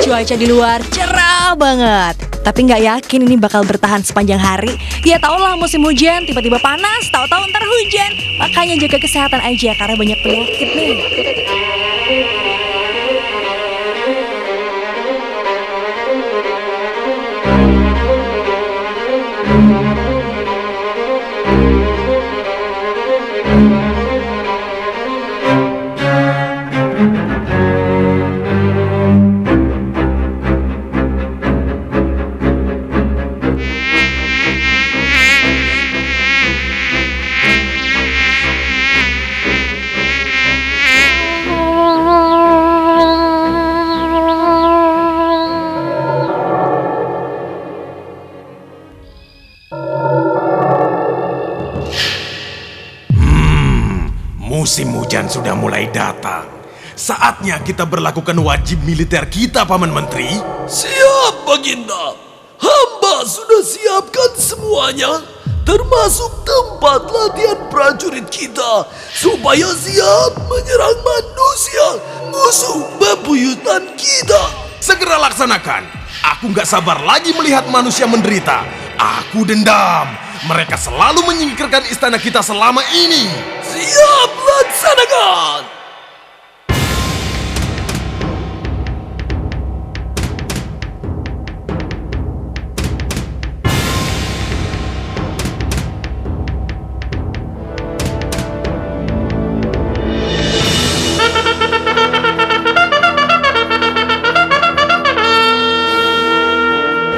Cuaca di luar cerah banget. Tapi nggak yakin ini bakal bertahan sepanjang hari. Ya tau lah musim hujan, tiba-tiba panas, tahu-tahu ntar hujan. Makanya jaga kesehatan aja karena banyak penyakit nih. Musim hujan sudah mulai datang. Saatnya kita berlakukan wajib militer kita, Paman Menteri. Siap, Baginda. Hamba sudah siapkan semuanya, termasuk tempat latihan prajurit kita, supaya siap menyerang manusia, musuh bebuyutan kita. Segera laksanakan. Aku nggak sabar lagi melihat manusia menderita. Aku dendam. Mereka selalu menyingkirkan istana kita selama ini. Siap, laksanakan.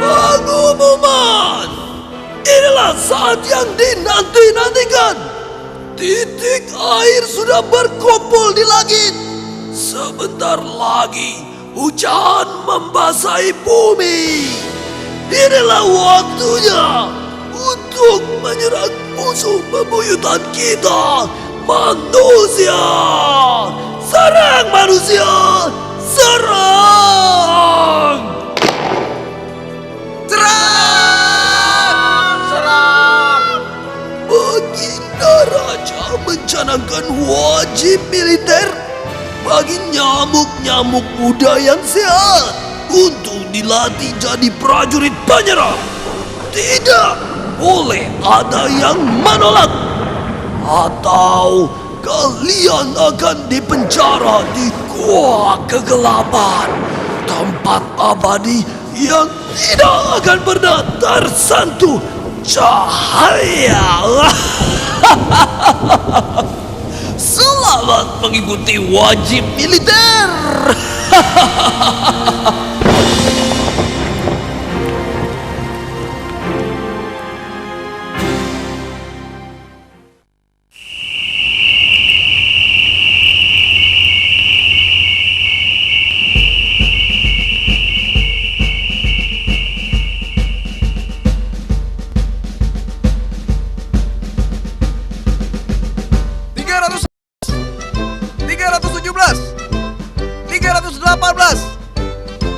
Pengumuman. Inilah saat yang dinanti-nantikan. Titik air sudah berkumpul di langit. Sebentar lagi hujan membasahi bumi. Inilah waktunya untuk menyerang musuh bebuyutan kita, manusia. Serang manusia, serang! Baginda Raja mencanangkan wajib militer bagi nyamuk-nyamuk muda yang sehat untuk dilatih jadi prajurit penyerang. Tidak boleh ada yang menolak, atau kalian akan dipenjara di gua kegelapan, tempat abadi yang tidak akan pernah tersentuh cahaya. Selamat mengikuti wajib militer.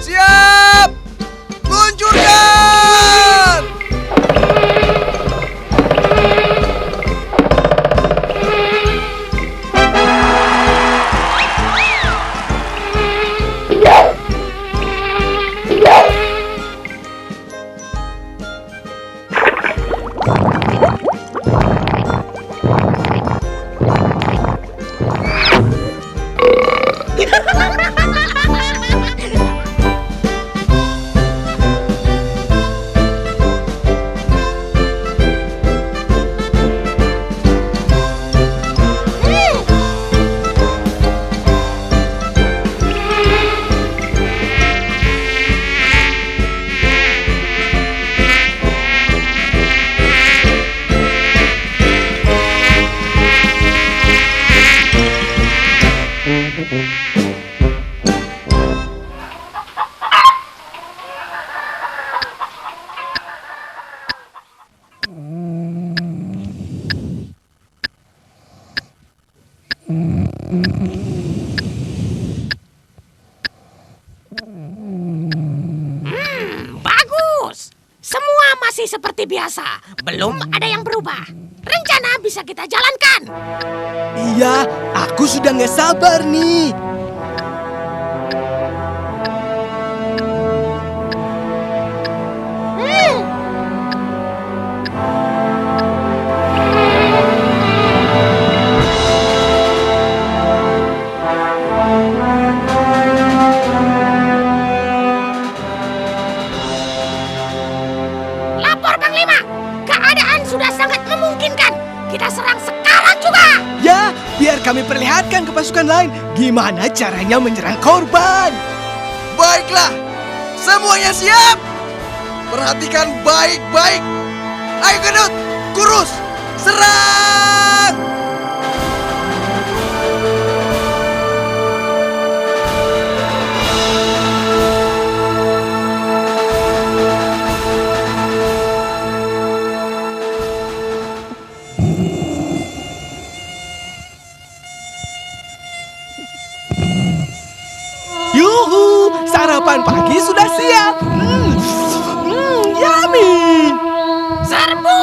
Siap! Luncurkan! Bagus. Semua masih seperti biasa. Belum ada yang berubah. Rencana bisa kita jalankan. Iya, aku sudah nggak sabar nih. kami perlihatkan ke pasukan lain gimana caranya menyerang korban. Baiklah, semuanya siap. Perhatikan baik-baik. Ayo Gendut, Kurus, serang! Yuhu, sarapan pagi sudah siap. Yummy. Serbu!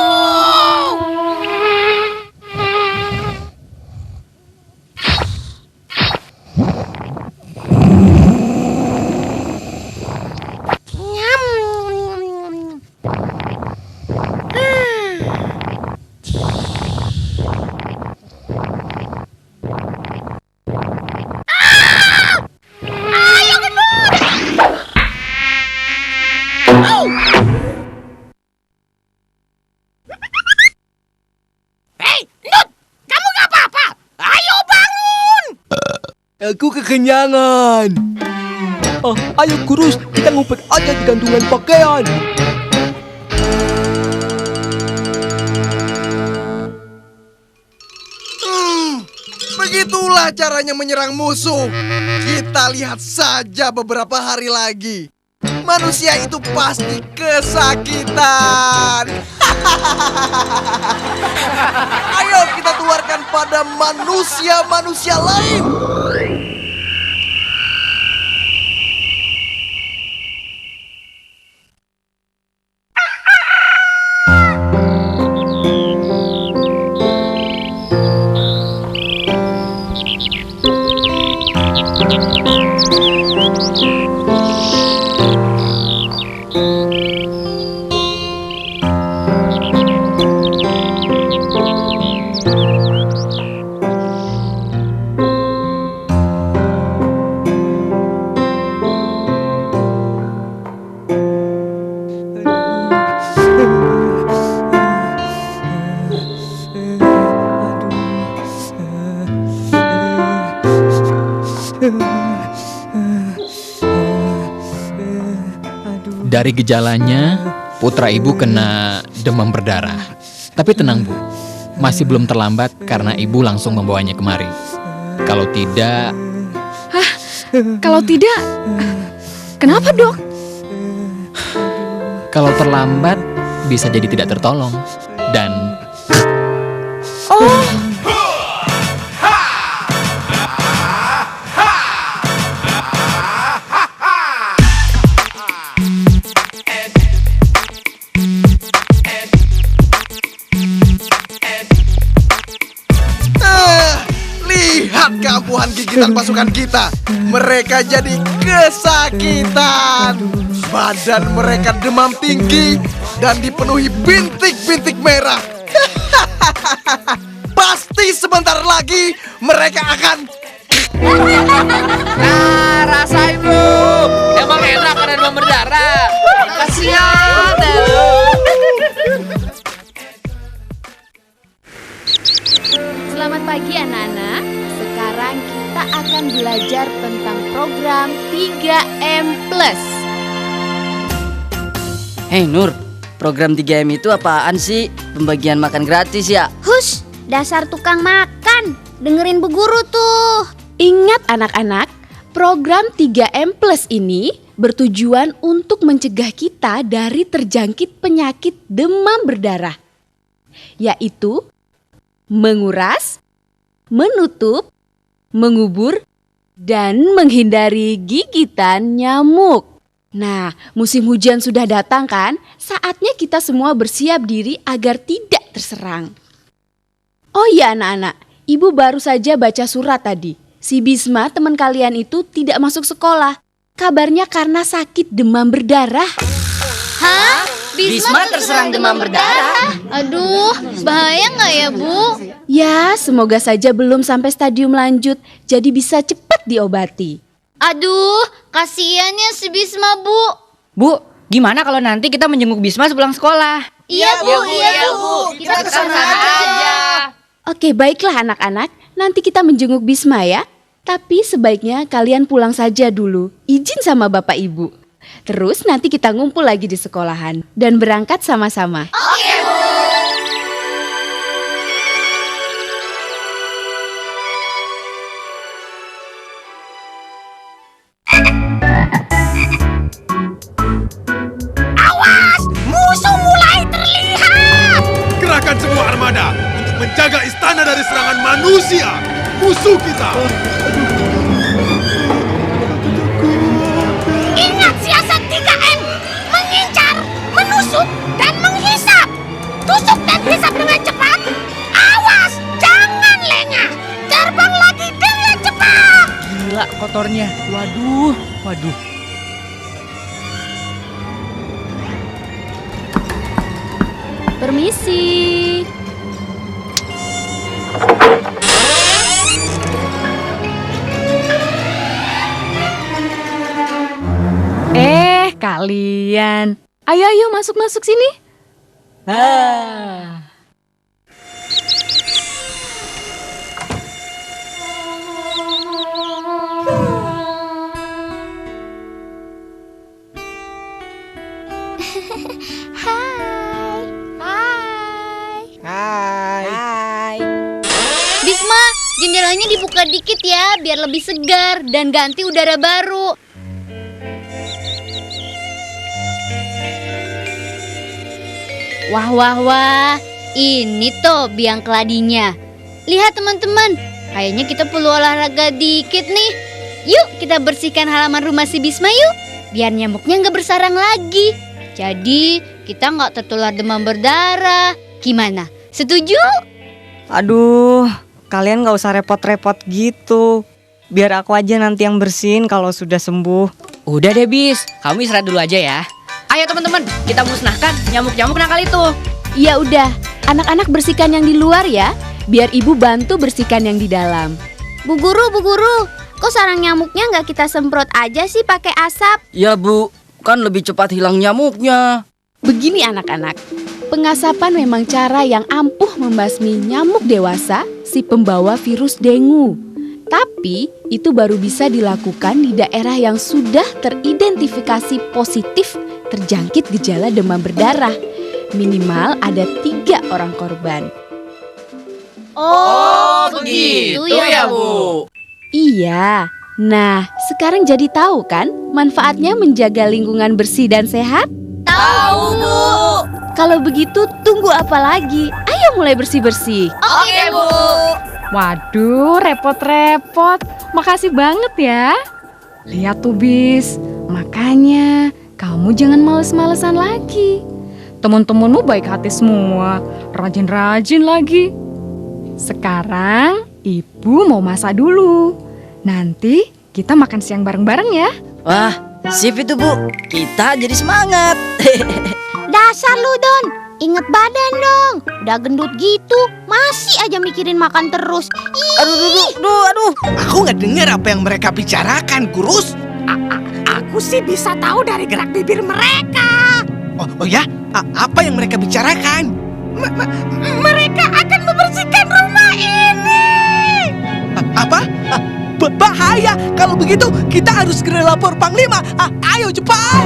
Hei, Nut! Kamu gak apa-apa? Ayo bangun! Aku kekenyangan. Ayo Kurus, kita ngumpet aja di gantungan pakaian. Begitulah caranya menyerang musuh. Kita lihat saja beberapa hari lagi. Manusia itu pasti kesakitan. Ayo kita keluarkan pada manusia-manusia lain. Dari gejalanya, putra ibu kena demam berdarah. Tapi tenang bu, masih belum terlambat karena ibu langsung membawanya kemari. Kalau tidak... Kalau tidak, kenapa dok? Kalau terlambat, bisa jadi tidak tertolong. Dan... Lihat keampuhan gigitan pasukan kita. Mereka jadi kesakitan. Badan mereka demam tinggi dan dipenuhi bintik-bintik merah. Pasti sebentar lagi mereka akan... Nah, rasain lu. Emang enak ada demam berdarah. Kasihan deh lu. Selamat pagi anak-anak. Sekarang kita akan belajar tentang program 3M+. Hei Nur, program 3M itu apaan sih? Pembagian makan gratis ya? Hush, dasar tukang makan. Dengerin Bu Guru tuh. Ingat anak-anak, program 3M+ ini bertujuan untuk mencegah kita dari terjangkit penyakit demam berdarah, yaitu menguras, menutup, mengubur, dan menghindari gigitan nyamuk. Nah, musim hujan sudah datang kan? Saatnya kita semua bersiap diri agar tidak terserang. Oh iya anak-anak, ibu baru saja baca surat tadi. Si Bisma teman kalian itu tidak masuk sekolah. Kabarnya karena sakit demam berdarah. Hah? Bisma terserang demam berdarah? Aduh, bahaya nggak ya Bu? Ya, semoga saja belum sampai stadium lanjut, jadi bisa cepat diobati. Aduh, kasiannya si Bisma Bu. Bu, gimana kalau nanti kita menjenguk Bisma sepulang sekolah? Iya Bu. Kita kesana aja. Oke, baiklah anak-anak. nanti kita menjenguk Bisma ya. Tapi sebaiknya kalian pulang saja dulu, izin sama bapak ibu. Terus nanti kita ngumpul lagi di sekolahan dan berangkat sama-sama. Oke, Bu. Awas, musuh mulai terlihat. Kerahkan semua armada untuk menjaga istana dari serangan manusia. Musuh kita. Ingat siasat 3M. Mengincar, menusuk, dan menghisap. Tusuk dan hisap dengan cepat. Awas, jangan lengah. Terbang lagi dengan cepat. Gila kotornya. Waduh, waduh. Permisi. Kalian. Ayo masuk sini. Bisma, jendelanya dibuka dikit ya, biar lebih segar dan ganti udara baru. Wah, ini tuh biang keladinya. Lihat teman-teman, kayaknya kita perlu olahraga dikit nih. Yuk kita bersihkan halaman rumah si Bisma yuk, biar nyamuknya nggak bersarang lagi. Jadi kita nggak tertular demam berdarah. Gimana? Setuju? Aduh, kalian nggak usah repot-repot gitu. Biar aku aja nanti yang bersihin kalau sudah sembuh. Udah deh Bis, kamu istirahat dulu aja ya. Ayo teman-teman, kita musnahkan nyamuk-nyamuk nakal itu. Ya udah, anak-anak bersihkan yang di luar ya, biar ibu bantu bersihkan yang di dalam. Bu Guru, kok sarang nyamuknya nggak kita semprot aja sih pakai asap? Ya Bu, kan lebih cepat hilang nyamuknya. Begini anak-anak, pengasapan memang cara yang ampuh membasmi nyamuk dewasa si pembawa virus dengue. Tapi itu baru bisa dilakukan di daerah yang sudah teridentifikasi positif terjangkit gejala demam berdarah. Minimal ada 3 orang korban. Oh, begitu ya Bu. Iya, nah sekarang jadi tahu kan manfaatnya menjaga lingkungan bersih dan sehat? Tahu Bu. Kalau begitu tunggu apa lagi? Ayo mulai bersih-bersih. Oke Bu. Waduh, repot-repot. Makasih banget ya. Lihat tuh Bis, makanya kamu jangan males-malesan lagi. Teman-temanmu baik hati semua, rajin-rajin lagi. Sekarang ibu mau masak dulu. Nanti kita makan siang bareng-bareng ya. Wah, sip itu Bu, kita jadi semangat. Dasar lu Don, inget badan dong. Udah gendut gitu, masih aja mikirin makan terus. Aduh. Aku nggak dengar apa yang mereka bicarakan, Kurus. Aku sih bisa tahu dari gerak bibir mereka. Oh ya? Apa yang mereka bicarakan? Mereka akan membersihkan rumah ini. Apa? Bahaya. Kalau begitu kita harus segera lapor Panglima. Ayo cepat.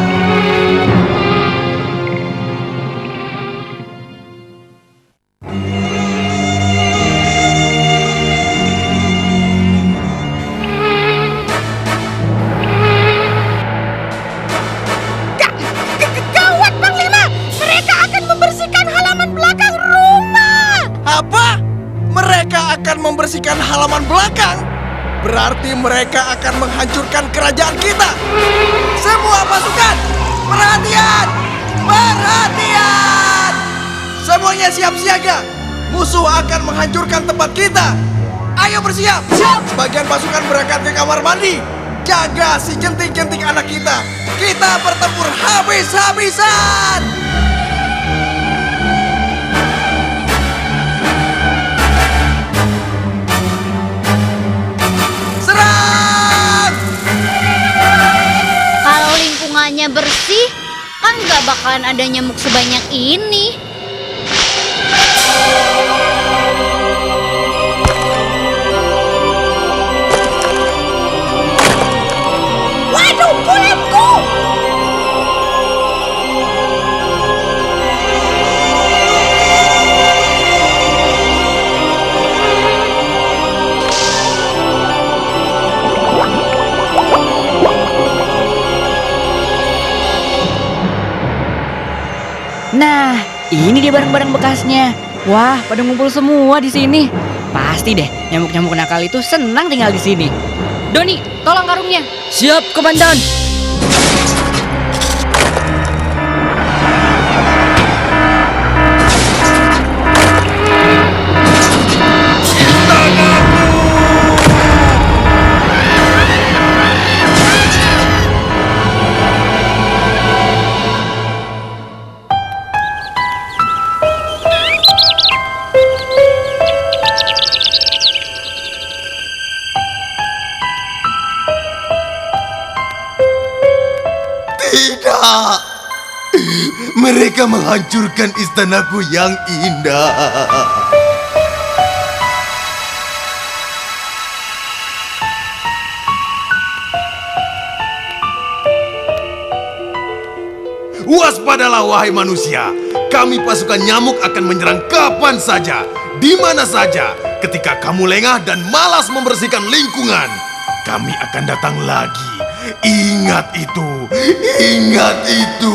Gawat Panglima, mereka akan membersihkan halaman belakang rumah. Apa? Mereka akan membersihkan halaman belakang? Berarti mereka akan menghancurkan kerajaan kita. Semua pasukan, perhatian! Perhatian! Semuanya siap siaga. Musuh akan menghancurkan tempat kita. Ayo bersiap. Sebagian pasukan berangkat ke kamar mandi. Jaga si jentik-jentik anak kita. Kita bertempur habis-habisan. Serang! Kalau lingkungannya bersih, kan nggak bakalan ada nyamuk sebanyak ini. Tunggu lemku. Nah, ini dia barang-barang bekasnya. Wah, pada ngumpul semua di sini. Pasti deh, nyamuk-nyamuk nakal itu senang tinggal di sini. Doni, tolong karungnya. Siap, Komandan. Tidak. Mereka menghancurkan istanaku yang indah. Waspadalah wahai manusia. Kami pasukan nyamuk akan menyerang kapan saja, di mana saja, ketika kamu lengah dan malas membersihkan lingkungan. Kami akan datang lagi. Ingat itu. Ingat itu.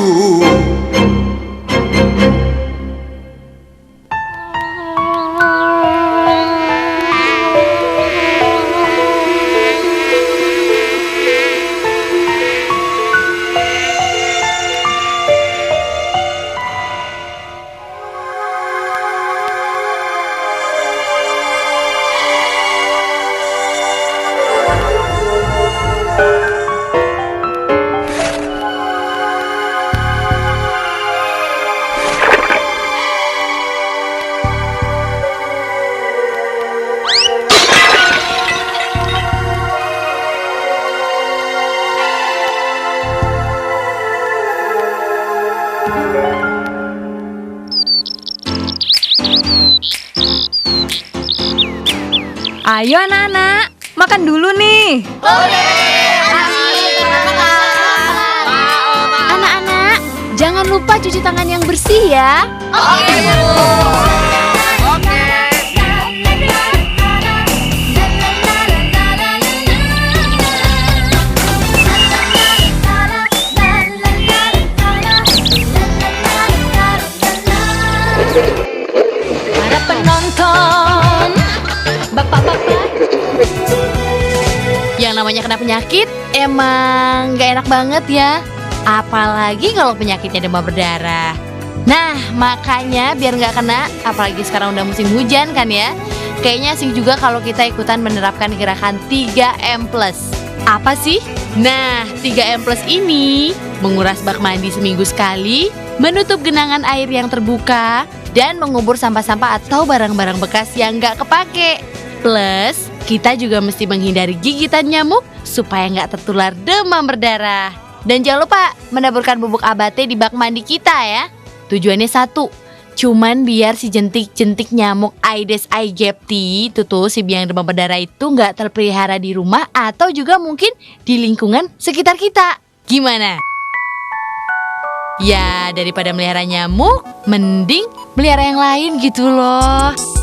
Ayo anak-anak, makan dulu nih. Anak-anak, jangan lupa cuci tangan yang bersih ya. Oke, Bu. Oke. Para penonton, bapak-bapak, Yang namanya kena penyakit emang gak enak banget ya. Apalagi kalau penyakitnya demam berdarah. Nah, makanya biar gak kena, apalagi sekarang udah musim hujan kan ya, kayaknya asik juga kalau kita ikutan menerapkan gerakan 3M+. Apa sih? Nah, 3M+ ini menguras bak mandi seminggu sekali, menutup genangan air yang terbuka, dan mengubur sampah-sampah atau barang-barang bekas yang gak kepake. Plus, kita juga mesti menghindari gigitan nyamuk supaya nggak tertular demam berdarah. Dan jangan lupa menaburkan bubuk abate di bak mandi kita ya. Tujuannya satu, cuman biar si jentik-jentik nyamuk Aedes aegypti itu tuh si biang demam berdarah itu nggak terpelihara di rumah atau juga mungkin di lingkungan sekitar kita. Gimana? Ya daripada melihara nyamuk, mending melihara yang lain gitu loh.